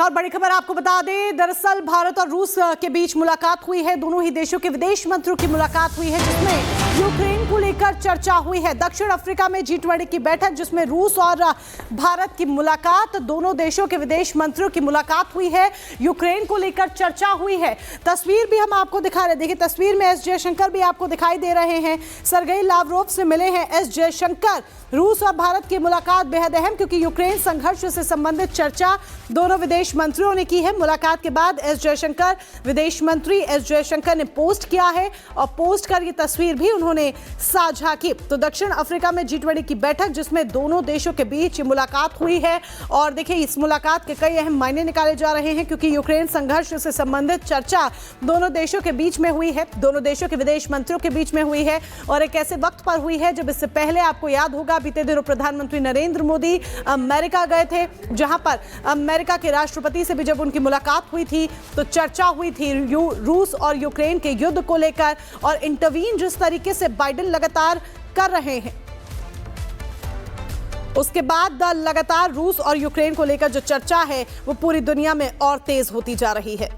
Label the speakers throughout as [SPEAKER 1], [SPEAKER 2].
[SPEAKER 1] और बड़ी खबर आपको बता दें, दरअसल भारत और रूस के बीच मुलाकात हुई है। दोनों ही देशों के विदेश मंत्रियों की मुलाकात हुई है, जिसमें यूक्रेन को लेकर चर्चा हुई है। दक्षिण अफ्रीका में G20 की बैठक, जिसमें रूस और भारत की मुलाकात, दोनों देशों के विदेश मंत्रियों की मुलाकात हुई है। यूक्रेन को लेकर चर्चा हुई है। तस्वीर भी हम आपको दिखा रहे, देखिए तस्वीर में एस जयशंकर भी आपको दिखाई दे रहे हैं। सर्गेई लावरोव से मिले हैं एस जयशंकर। रूस और भारत की मुलाकात बेहद अहम, क्योंकि यूक्रेन संघर्ष से संबंधित चर्चा दोनों विदेश मंत्रियों ने की है। मुलाकात के बाद एस जयशंकर, विदेश मंत्री एस जयशंकर ने पोस्ट किया है और पोस्ट कर ये तस्वीर भी उन्होंने साझा की। तो दक्षिण अफ्रीका में G20 की बैठक, जिसमें दोनों देशों के बीच मुलाकात हुई है और देखिए इस मुलाकात के कई अहम मायने निकाले जा रहे हैं, क्योंकि यूक्रेन संघर्ष से संबंधित चर्चा दोनों देशों के बीच में हुई है, दोनों देशों के विदेश मंत्रियों के बीच में हुई है और एक ऐसे वक्त पर हुई है जब इससे पहले आपको याद होगा बीते दिनों प्रधानमंत्री नरेंद्र मोदी अमेरिका गए थे, जहां पर अमेरिका के राष्ट्रपति से भी जब उनकी मुलाकात हुई थी तो चर्चा हुई थी रूस और यूक्रेन के युद्ध को लेकर और इंटरवीन जिस तरीके से बाइडेन लगातार कर रहे हैं, उसके बाद लगातार रूस और यूक्रेन को लेकर जो चर्चा है वो पूरी दुनिया में और तेज होती जा रही है।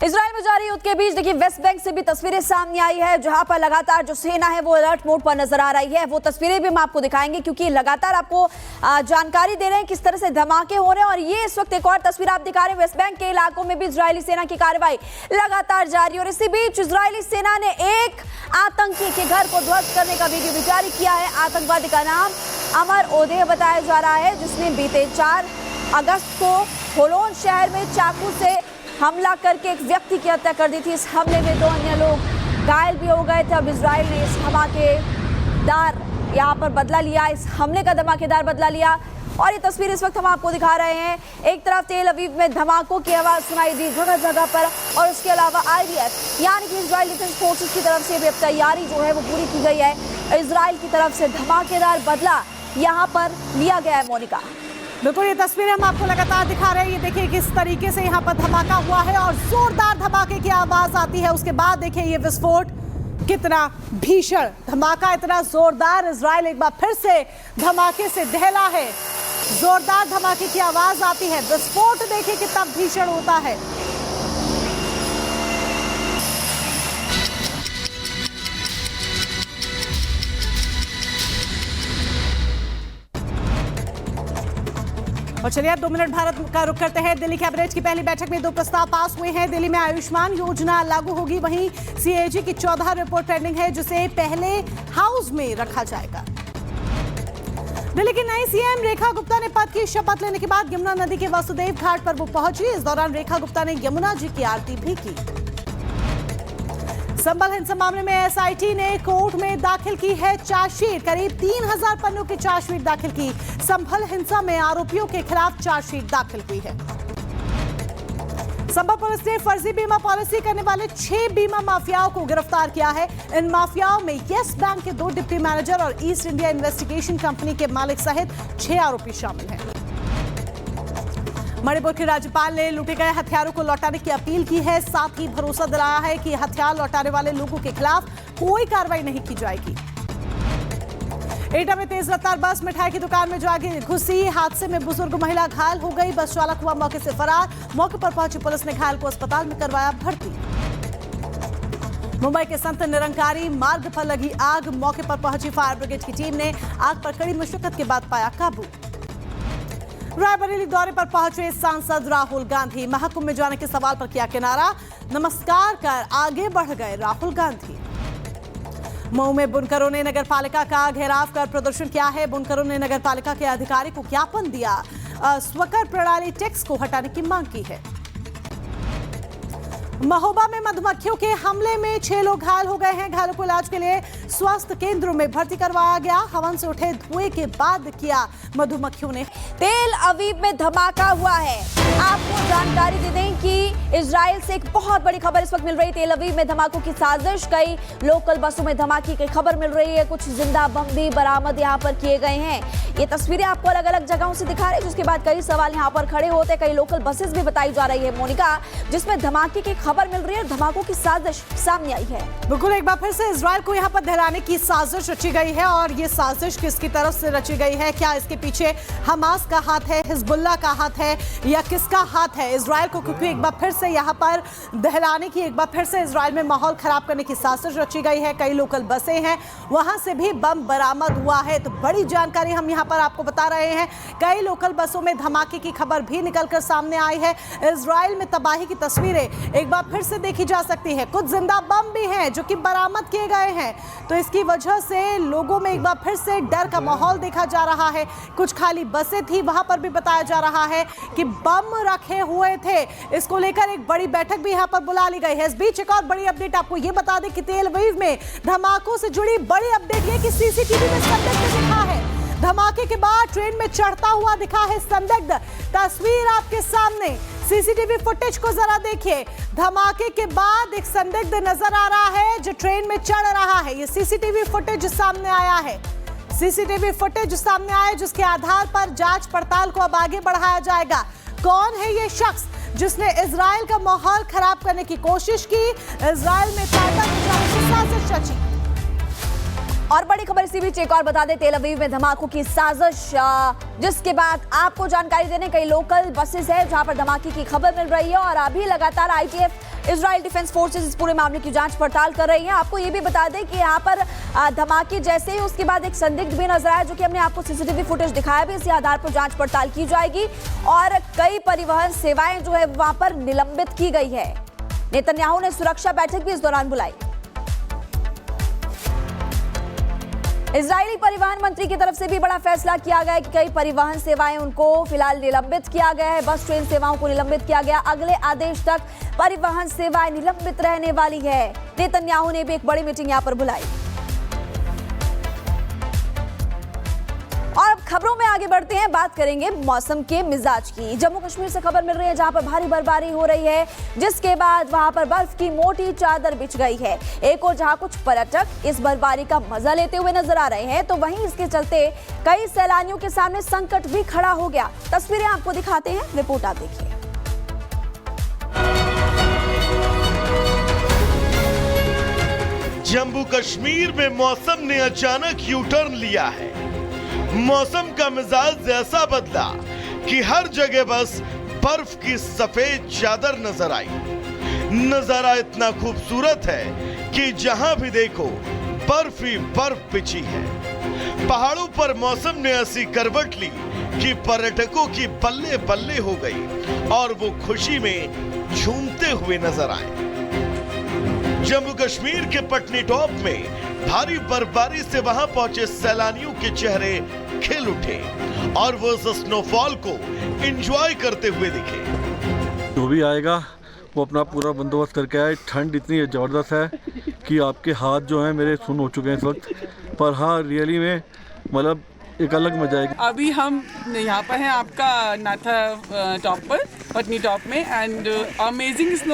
[SPEAKER 2] इजराइल में जारी युद्ध के बीच देखिए वेस्ट बैंक से भी तस्वीरें सामने आई है, जहां पर लगातार जो सेना है वो अलर्ट मोड पर नजर आ रही है। वो तस्वीरें भी हम आपको दिखाएंगे, क्योंकि लगातार आपको जानकारी दे रहे हैं किस तरह से धमाके हो रहे हैं। और ये इस वक्त एक और तस्वीर आप दिखा रहे हैं, वेस्ट बैंक के इलाकों में भी इजरायली सेना की कार्रवाई लगातार जारी। और इसी बीच इजरायली सेना ने एक आतंकी के घर को ध्वस्त करने का वीडियो भी जारी किया है। आतंकवादी का नाम अमर ओदेह बताया जा रहा है, जिसने बीते 4 अगस्त को होलोन शहर में चाकू से हमला करके एक व्यक्ति की हत्या कर दी थी। इस हमले में 2 अन्य लोग घायल भी हो गए थे। अब इजराइल ने इस धमाकेदार यहाँ पर बदला लिया, इस हमले का धमाकेदार बदला लिया। और ये तस्वीर इस वक्त हम आपको दिखा रहे हैं। एक तरफ तेल अवीव में धमाकों की आवाज सुनाई दी जगह जगह पर, और उसके अलावा IDF यानी कि इजराइल डिफेंस फोर्सेस की तरफ से भी अब तैयारी जो है वो पूरी की गई है। इजराइल की तरफ से धमाकेदार बदला यहाँ पर लिया गया है। मोनिका,
[SPEAKER 1] बिल्कुल ये तस्वीरें हम आपको लगातार दिखा रहे हैं। ये देखिए किस तरीके से यहाँ पर धमाका हुआ है और जोरदार धमाके की आवाज आती है। उसके बाद देखिए ये विस्फोट, कितना भीषण धमाका, इतना जोरदार। इजराइल एक बार फिर से धमाके से दहला है, जोरदार धमाके की आवाज आती है। विस्फोट देखिए कितना भीषण होता है। और चलिए अब 2 मिनट भारत का रुख करते हैं। दिल्ली कैबिनेट की पहली बैठक में 2 प्रस्ताव पास हुए हैं। दिल्ली में आयुष्मान योजना लागू होगी, वहीं CAG की 14 रिपोर्ट पेंडिंग है, जिसे पहले हाउस में रखा जाएगा। दिल्ली की नई CM रेखा गुप्ता ने पद की शपथ लेने के बाद यमुना नदी के वासुदेव घाट पर वो पहुंची। इस दौरान रेखा गुप्ता ने यमुना जी की आरती भी की। संभल हिंसा मामले में SIT ने कोर्ट में दाखिल की है चार्जशीट। करीब 3000 पन्नों की चार्जशीट दाखिल की। संभल हिंसा में आरोपियों के खिलाफ चार्जशीट दाखिल हुई है। संभल पुलिस ने फर्जी बीमा पॉलिसी करने वाले 6 बीमा माफियाओं को गिरफ्तार किया है। इन माफियाओं में येस बैंक के 2 डिप्टी मैनेजर और ईस्ट इंडिया इन्वेस्टिगेशन कंपनी के मालिक सहित 6 आरोपी शामिल हैं। मणिपुर के राज्यपाल ने लूटे गए हथियारों को लौटाने की अपील की है, साथ ही भरोसा दिलाया है कि हथियार लौटाने वाले लोगों के खिलाफ कोई कार्रवाई नहीं की जाएगी। एटा में तेज रफ्तार बस मिठाई की दुकान में जाके घुसी, हादसे में बुजुर्ग महिला घायल हो गई। बस चालक हुआ मौके से फरार। मौके पर पहुंची पुलिस ने घायल को अस्पताल में करवाया भर्ती। मुंबई के संत निरंकारी मार्ग पर लगी आग, मौके पर पहुंची फायर ब्रिगेड की टीम ने आग पर कड़ी मशक्कत के बाद पाया काबू। रायबरेली दौरे पर पहुंचे सांसद राहुल गांधी, महाकुंभ में जाने के सवाल पर किया किनारा, नमस्कार कर आगे बढ़ गए राहुल गांधी। मऊ में बुनकरों ने नगरपालिका का घेराव कर प्रदर्शन किया है। बुनकरों ने नगरपालिका के अधिकारी को ज्ञापन दिया, स्वकर प्रणाली टैक्स को हटाने की मांग की है। महोबा में मधुमक्खियों के हमले में 6 लोग घायल हो गए हैं। घायलों को इलाज के लिए स्वास्थ्य केंद्रों में भर्ती करवाया गया। हवन से उठे धुएं के बाद किया मधुमक्खियों ने।
[SPEAKER 2] तेल अवीव में धमाका हुआ है। आपको जानकारी दे दें कि इजराइल से एक बहुत बड़ी खबर इस वक्त मिल रही है। तेल अवीव में धमाकों की साजिश, कई लोकल बसों में धमाके की खबर मिल रही है। कुछ जिंदा बम भी बरामद यहाँ पर किए गए हैं। ये तस्वीरें आपको अलग अलग जगहों से दिखा रहे हैं, जिसके बाद कई सवाल यहाँ पर खड़े होते हैं। कई लोकल बसेस भी बताई जा रही है मोनिका, जिसमें धमाके की खबर मिल रही है, धमाकों की साजिश सामने आई है।
[SPEAKER 1] बिल्कुल एक बार फिर से इजराइल को यहाँ पर कराने की साजिश रची गई है। और ये साजिश किसकी तरफ से रची गई है, क्या इसके पीछे हमास का हाथ है, हिजबुल्लाह का हाथ है, या किसका हाथ है? इजराइल को क्योंकि एक बार फिर से यहाँ पर दहलाने की, एक बार फिर से इजराइल में माहौल खराब करने की साजिश रची गई है। कई लोकल बसें हैं, वहां से भी बम बरामद हुआ है। तो बड़ी जानकारी हम यहाँ पर आपको बता रहे हैं। कई लोकल बसों में धमाके की खबर भी निकलकर सामने आई है। इजराइल में तबाही की तस्वीरें एक बार फिर से देखी जा सकती है। कुछ जिंदा बम भी हैं जो कि बरामद किए गए हैं। तो इसकी वजह से लोगों में एक बार फिर से डर का माहौल देखा जा रहा है। कुछ खाली बसें थी, वहां पर भी बताया जा रहा है कि बम रखे हुए थे। इसको लेकर एक बड़ी बैठक भी यहां पर बुला ली गई है। इस बीच एक और बड़ी अपडेट आपको ये बता दें कि तेल अवीव में धमाकों से जुड़ी बड़ी अपडेट ये कि सीसीटीवी में संदिग्ध दिखा है। धमाके के बाद ट्रेन में चढ़ता हुआ दिखा है संदिग्ध। तस्वीर आपके सामने, सीसीटीवी फुटेज को जरा देखिए। धमाके के बाद एक संदिग्ध नजर आ रहा है जो ट्रेन में चढ़ रहा है। ये सीसीटीवी फुटेज सामने आया है। सीसीटीवी फुटेज सामने आया जिसके आधार पर जांच पड़ताल को अब आगे बढ़ाया जाएगा। कौन है ये शख्स जिसने इजराइल का माहौल खराब करने की कोशिश की, इजराइल में कायदा मचाने की साजिश रची।
[SPEAKER 2] और बड़ी खबर इसी बीच एक और बता दें, तेल अवीव में धमाकों की साजिश, जिसके बाद आपको जानकारी देने कई लोकल बसेस है जहां पर धमाके की खबर मिल रही है। और अभी लगातार आईटीएफ, इजराइल डिफेंस फोर्सेस इस पूरे मामले की जांच पड़ताल कर रही है। आपको ये भी बता दें कि यहाँ पर धमाके जैसे ही उसके बाद एक संदिग्ध भी नजर आया, जो कि हमने आपको सीसीटीवी फुटेज दिखाया भी। इसी आधार पर जांच पड़ताल की जाएगी और कई परिवहन सेवाएं जो है वहां पर निलंबित की गई है। नेतन्याहू ने सुरक्षा बैठक भी इस दौरान बुलाई। इजरायली परिवहन मंत्री की तरफ से भी बड़ा फैसला किया गया है कि कई परिवहन सेवाएं उनको फिलहाल निलंबित किया गया है। बस ट्रेन सेवाओं को निलंबित किया गया। अगले आदेश तक परिवहन सेवाएं निलंबित रहने वाली है। नेतन्याहू ने भी एक बड़ी मीटिंग यहां पर बुलाई। और अब खबरों में आगे बढ़ते हैं, बात करेंगे मौसम के मिजाज की। जम्मू कश्मीर से खबर मिल रही है जहां पर भारी बर्फबारी हो रही है, जिसके बाद वहां पर बर्फ की मोटी चादर बिछ गई है। एक और जहां कुछ पर्यटक इस बर्फबारी का मजा लेते हुए नजर आ रहे हैं, तो वहीं इसके चलते कई सैलानियों के सामने संकट भी खड़ा हो गया। तस्वीरें आपको दिखाते हैं, रिपोर्ट आप देखिए।
[SPEAKER 3] जम्मू कश्मीर में मौसम ने अचानक यू टर्न लिया है। मौसम का मिजाज ऐसा बदला कि हर जगह बस बर्फ की सफेद चादर नजर आई। नजारा इतना खूबसूरत है कि जहां भी देखो बर्फ ही बर्फ बिछी है। पहाड़ों पर मौसम ने ऐसी करवट ली कि पर्यटकों की बल्ले बल्ले हो गई और वो खुशी में झूमते हुए नजर आए। जम्मू कश्मीर के पटनी टॉप में भारी बर्फबारी से वहां पहुंचे सैलानियों के चेहरे खिल उठे और वो स्नोफॉल को एंजॉय करते हुए दिखे।
[SPEAKER 4] जो भी आएगा वो अपना पूरा बंदोबस्त करके आए। ठंड इतनी ज़बरदस्त है कि आपके हाथ जो हैं मेरे सुन्न हो चुके हैं इस वक्त, पर हाँ रियली में मतलब एक अलग मजा आएगी।
[SPEAKER 5] अभी हम यहाँ पर हैं आपका नाथा टॉप पर, पटनी टॉप में, एंड अमेजिंग स्नो